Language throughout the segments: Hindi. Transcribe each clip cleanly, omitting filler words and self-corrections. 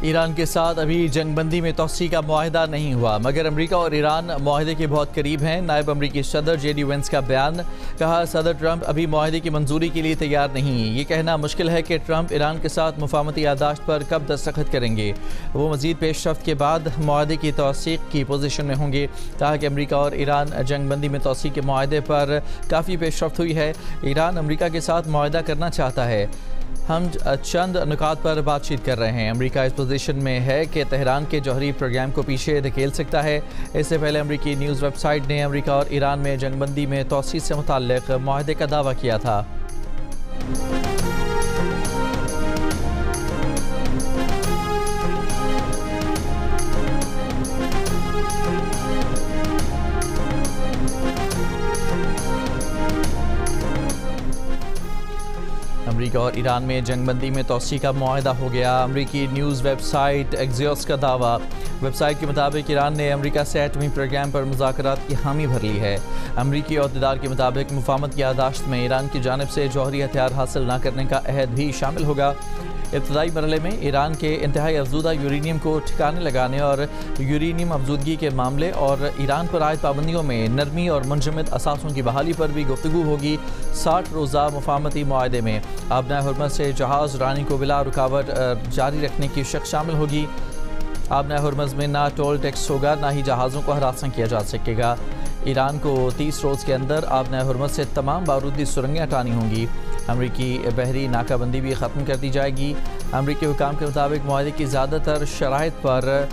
ईरान के साथ अभी जंगबंदी में तोसी का मुआहदा नहीं हुआ, मगर अमरीका और ईरान मुआहदे के बहुत करीब हैं। नायब अमरीकी सदर JD वेंस का बयान, कहा सदर ट्रंप अभी मुआहदे की मंजूरी के लिए तैयार नहीं। ये कहना मुश्किल है कि ट्रंप ईरान के साथ मुफाहमती यादाश्त पर कब दस्तखत करेंगे। वो मजीद पेशरफ्त के बाद मुआहदे की तौसीक की पोजीशन में होंगे। कहा कि अमरीका और ईरान जंगबंदी में तौसीक के मुआहदे पर काफ़ी पेशरफ्त हुई है। ईरान अमरीका के साथ मुआहदा करना चाहता है। हम चंद नुकात पर बातचीत कर रहे हैं। अमरीका इस पोजीशन में है कि तेहरान के जौहरी प्रोग्राम को पीछे धकेल सकता है। इससे पहले अमरीकी न्यूज़ वेबसाइट ने अमरीका और ईरान में जंगबंदी में तौसीक से मुताल्लिक़ मुआहदे का दावा किया था। अमरीका और ईरान में जंगबंदी में तौसीक का मुआहदा हो गया। अमरीकी न्यूज़ वेबसाइट एक्सियोस का दावा। वेबसाइट के मुताबिक ईरान ने अमरीका से एटमी प्रोग्राम पर मुज़ाकरात की हामी भर ली है। अमरीकी अहदेदार के मुताबिक मुफाहमत की यादाश्त में ईरान की जानिब से जौहरी हथियार हासिल न करने का अहद भी शामिल होगा। इब्तदाई मरहले में ईरान के इंतहाई अफजूदा यूरेनियम को ठिकाने लगाने और यूरेनियम अफजूदगी के मामले और ईरान पर आयद पाबंदियों में नरमी और मुंजमद असासों की बहाली पर भी गुफ्तगू होगी। 60 रोज़ा मुफाहमती मुआहदे में आबना हुर्मज़ से जहाज़ रानी को बिला रुकावट जारी रखने की शर्त शामिल होगी। आबना हुर्मज़ में ना टोल टैक्स होगा, ना ही जहाज़ों को हरासा किया जा सकेगा। ईरान को 30 रोज़ के अंदर आबना हुर्मज़ से तमाम बारूदी सुरंगें हटानी होंगी। अमरीकी बहरी नाकाबंदी भी ख़त्म कर दी जाएगी। अमरीकी हुकाम के मुताबिक मुआहदे की ज़्यादातर शराइत पर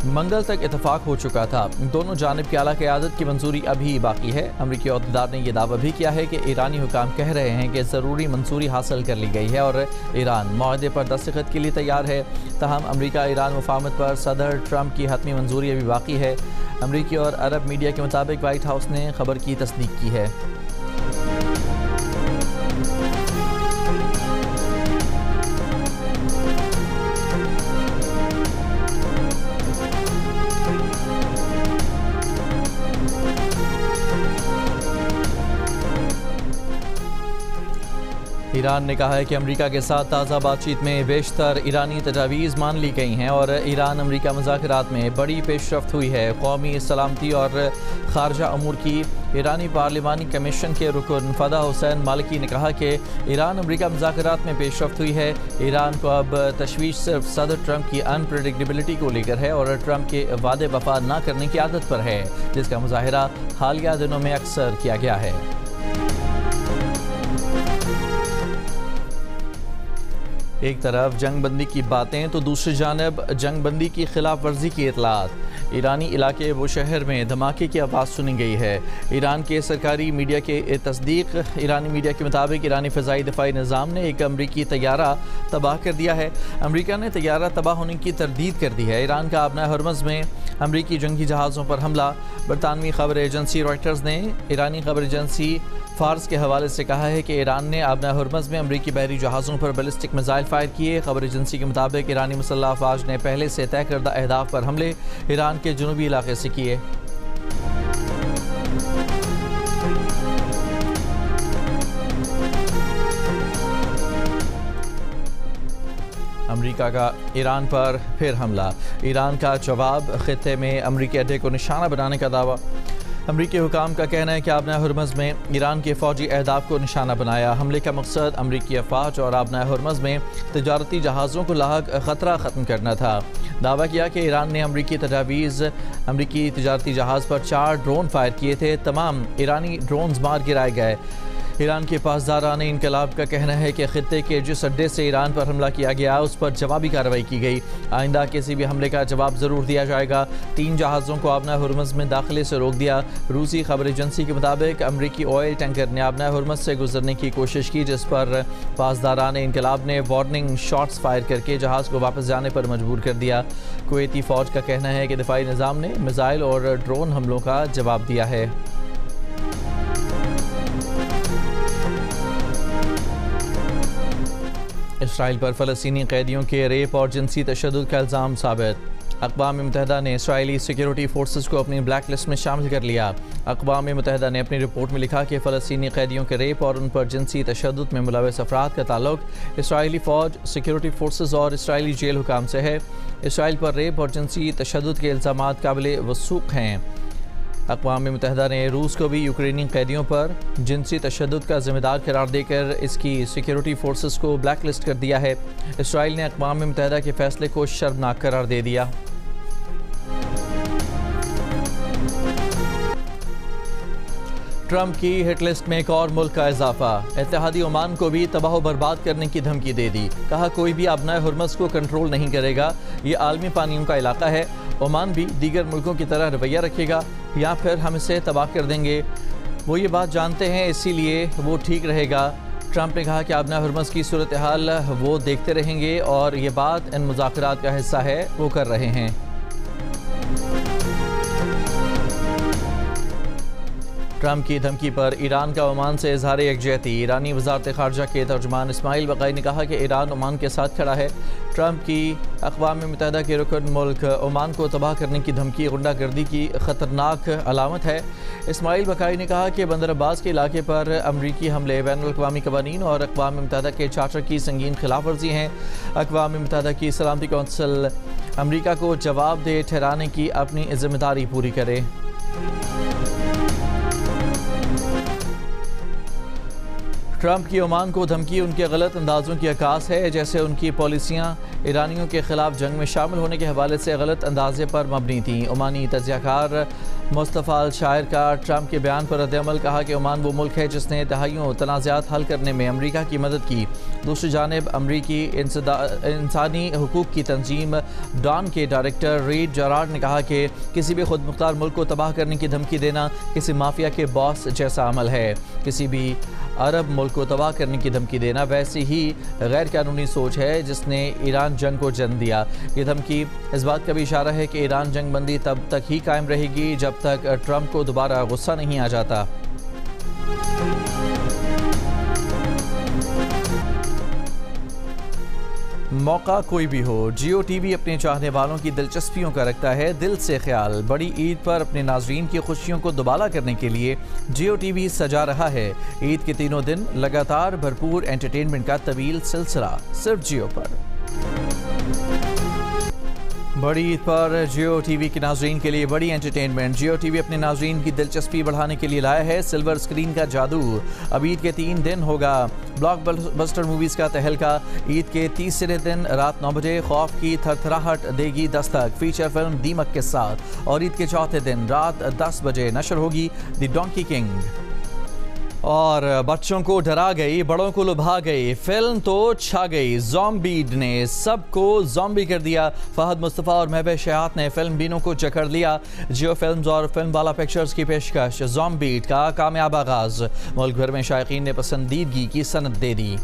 मंगल तक इतफाक़ हो चुका था। दोनों जानिब की आला क़यादत की मंजूरी अभी बाकी है। अमरीकी अहदेदार ने यह दावा भी किया है कि ईरानी हुकाम कह रहे हैं कि ज़रूरी मंजूरी हासिल कर ली गई है और ईरान मुआहदे पर दस्तखत के लिए तैयार है। तहम अमरीका ईरान मुफाहमत पर सदर ट्रंप की हतमी मंजूरी अभी बाकी है। अमरीकी और अरब मीडिया के मुताबिक वाइट हाउस ने खबर की तस्दीक की है। ईरान ने कहा है कि अमरीका के साथ ताज़ा बातचीत में बेशतर ईरानी तजावीज़ मान ली गई हैं और ईरान अमरीका मुज़ाकरात में बड़ी पेशरफ्त हुई है। कौमी सलामती और खारजा अमूर की ईरानी पार्लिमानी कमीशन के रुकन फ़दा हुसैन मालिकी ने कहा कि ईरान अमरीका मुज़ाकरात में पेशरफ्त हुई है। ईरान को अब तशवीश सिर्फ सदर ट्रंप की अनप्रेडिक्टेबिलिटी को लेकर है और ट्रंप के वादे वफा न करने की आदत पर है, जिसका मुज़ाहिरा हालिया दिनों में अक्सर किया गया है। एक तरफ जंगबंदी की बातें तो दूसरी जानब जंगबंदी की खिलाफ वर्जी की इतलात। ईरानी इलाके वो शहर में धमाके की आवाज़ सुनी गई है। ईरान के सरकारी मीडिया के तस्दीक ईरानी मीडिया के मुताबिक ईरानी फ़िज़ाई दिफाई निज़ाम ने एक अमरीकी तैयारा तबाह कर दिया है। अमरीका ने तैयारा तबाह होने की तरदीद कर दी है। ईरान का आबना हुर्मज़ में अमरीकी जंगी जहाज़ों पर हमला। बरतानवी खबर एजेंसी रॉयटर्स ने ईरानी खबर एजेंसी फार्स के हवाले से कहा है कि ईरान ने आबना हुर्मज़ में अमरीकी बहरी जहाज़ों पर बैलिस्टिक मिसाइल फायर किए। खबर एजेंसी के मुताबिक ईरानी मुसल्लह अफ़वाज ने पहले से तय करदा अहदाफ पर हमले ईरान के जनूबी इलाके से किए। अमरीका का ईरान पर फिर हमला। ईरान का जवाब, खित्ते में अमरीकी अड्डे को निशाना बनाने का दावा। अमरीकी हुकाम का कहना है कि आबना हुर्मज़ में ईरान के फ़ौजी अहदाफ को निशाना बनाया। हमले का मकसद अमरीकी अफवाज और आबना हुर्मज़ में तजारती जहाज़ों को लाहक ख़तरा ख़त्म करना था। दावा किया कि ईरान ने अमरीकी तजावीज़ अमरीकी तजारती जहाज़ पर 4 ड्रोन फायर किए थे। तमाम ईरानी ड्रोन्स मार गिराए गए। ईरान के पासदारान इनकलाब का कहना है कि खित्ते के जिस अड्डे से ईरान पर हमला किया गया उस पर जवाबी कार्रवाई की गई। आइंदा किसी भी हमले का जवाब ज़रूर दिया जाएगा। 3 जहाज़ों को आबना हुर्मज़ में दाखिले से रोक दिया। रूसी खबर एजेंसी के मुताबिक अमरीकी ऑयल टैंकर ने आबना हुर्मज़ से गुजरने की कोशिश की, जिस पर पासदारान इनकलाब ने वार्निंग शॉट्स फायर करके जहाज़ को वापस जाने पर मजबूर कर दिया। कुवैती फ़ौज का कहना है कि दिफाई निज़ाम ने मिसाइल और ड्रोन हमलों का जवाब दिया है। इसराइल पर फ़लस्तीनी कैदियों के रेप और जिनसी तशद्दुद का इल्ज़ाम साबित। अक़वाम मुत्तहिदा ने इसराइली सिक्योरिटी फोर्सेस को अपनी ब्लैक लिस्ट में शामिल कर लिया। अक़वाम मुत्तहिदा ने अपनी रिपोर्ट में लिखा कि फ़लस्तीनी कैदियों के रेप और उन पर जिनसी तशद्दुद में मुलव्वस अफराद का ताल्लुक इसराइली फ़ौज, सिक्योरिटी फोर्सेस और इसराइली जेल हुकाम से है। इसराइल पर रेप और जिनसी तशद्दुद के इल्ज़ामात काबिल वसूख हैं। अक़वाम मुत्तहिदा ने रूस को भी यूक्रेनी कैदियों पर जिनसी तशद्दुद का ज़िम्मेदार करार देकर इसकी सिक्योरिटी फोर्सेस को ब्लैक लिस्ट कर दिया है। इसराइल ने अक़वाम मुत्तहिदा के फैसले को शर्मनाक करार दे दिया। ट्रंप की हिट लिस्ट में एक और मुल्क का इजाफा। इत्तेहादी ओमान को भी तबाह व बर्बाद करने की धमकी दे दी। कहा कोई भी आबनाए हुर्मस को कंट्रोल नहीं करेगा, ये आलमी पानियों का इलाका है। ओमान भी दीगर मुल्कों की तरह रवैया रखेगा या फिर हम इसे तबाह कर देंगे। वो ये बात जानते हैं, इसीलिए वो ठीक रहेगा। ट्रंप ने कहा कि आबनाए हुर्मस की सूरत हाल वो देखते रहेंगे और ये बात इन मुज़ाकरात का हिस्सा है, वो कर रहे हैं। ट्रंप की धमकी पर ईरान का ओमान से इजहार यकजहती। ईरानी वज़ारत ख़ारजा के तर्जुमान इस्माइल बक़ाई ने कहा कि ईरान ओमान के साथ खड़ा है। ट्रंप की अक़वाम मुत्तहिदा के रुकन मुल्क ओमान को तबाह करने की धमकी गुंडागर्दी की ख़तरनाक अलामत है। इस्माइल बक़ाई ने कहा कि बंदर अब्बास के इलाके पर अमरीकी हमले बैनुल-अक़वामी क़वानीन और अक़वाम मुत्तहिदा के चार्टर की संगीन खिलाफ वर्जी हैं। अक़वाम मुत्तहिदा की सलामती कौंसिल अमरीका को जवाबदेह ठहराने की अपनी ज़िम्मेदारी पूरी करे। ट्रंप की ओमान को धमकी उनके गलत अंदाज़ों की अक्कास है, जैसे उनकी पॉलिसियाँ ईरानियों के खिलाफ जंग में शामिल होने के हवाले से गलत अंदाजे पर मबनी थी। ओमानी तजियाकार मुस्तफ़ा अल शायर का ट्रंप के बयान पर रद्द-ए-अमल। कहा कि ओमान वो मुल्क है जिसने दहाइयों तनाज़ात हल करने में अमरीका की मदद की। दूसरी जानिब अमरीकी इंसानी हुकूक की तंजीम डॉन के डायरेक्टर रीड जरार्ड ने कहा कि किसी भी खुद मुख्तार मुल्क को तबाह करने की धमकी देना किसी माफिया के बॉस जैसा अमल है। किसी भी अरब मुल्क को तबाह करने की धमकी देना वैसी ही गैर कानूनी सोच है जिसने ईरान जंग को जन्म दिया। ये धमकी इस बात का भी इशारा है कि ईरान जंग बंदी तब तक ही कायम रहेगी जब तक ट्रंप को दोबारा गुस्सा नहीं आ जाता। मौका कोई भी हो, जियो टीवी अपने चाहने वालों की दिलचस्पियों का रखता है दिल से ख्याल। बड़ी ईद पर अपने नाजरीन की खुशियों को दुबाला करने के लिए जियो टीवी सजा रहा है ईद के तीनों दिन लगातार भरपूर एंटरटेनमेंट का तवील सिलसिला सिर्फ जियो पर। बड़ी ईद पर जियो टीवी के नाजरीन के लिए बड़ी एंटरटेनमेंट। जियो टीवी अपने नाजरीन की दिलचस्पी बढ़ाने के लिए लाया है सिल्वर स्क्रीन का जादू। अब ईद के 3 दिन होगा ब्लॉकबस्टर मूवीज़ का तहलका। ईद के तीसरे दिन रात 9 बजे खौफ की थरथराहट देगी दस्तक फीचर फिल्म दीमक के साथ, और ईद के चौथे दिन रात 10 बजे नशर होगी द डोंकी किंग। और बच्चों को डरा गई, बड़ों को लुभा गई, फिल्म तो छा गई। ज़ॉम्बीड ने सबको ज़ॉम्बी कर दिया। फहद मुस्तफ़ा और महबूब शयात ने फिल्म बीनों को जकड़ लिया। जियो फिल्म्स और फिल्म वाला पिक्चर्स की पेशकश ज़ॉम्बीड का कामयाब आगाज़। मुल्क भर में शायकीन ने पसंदीदगी की सनद दे दी।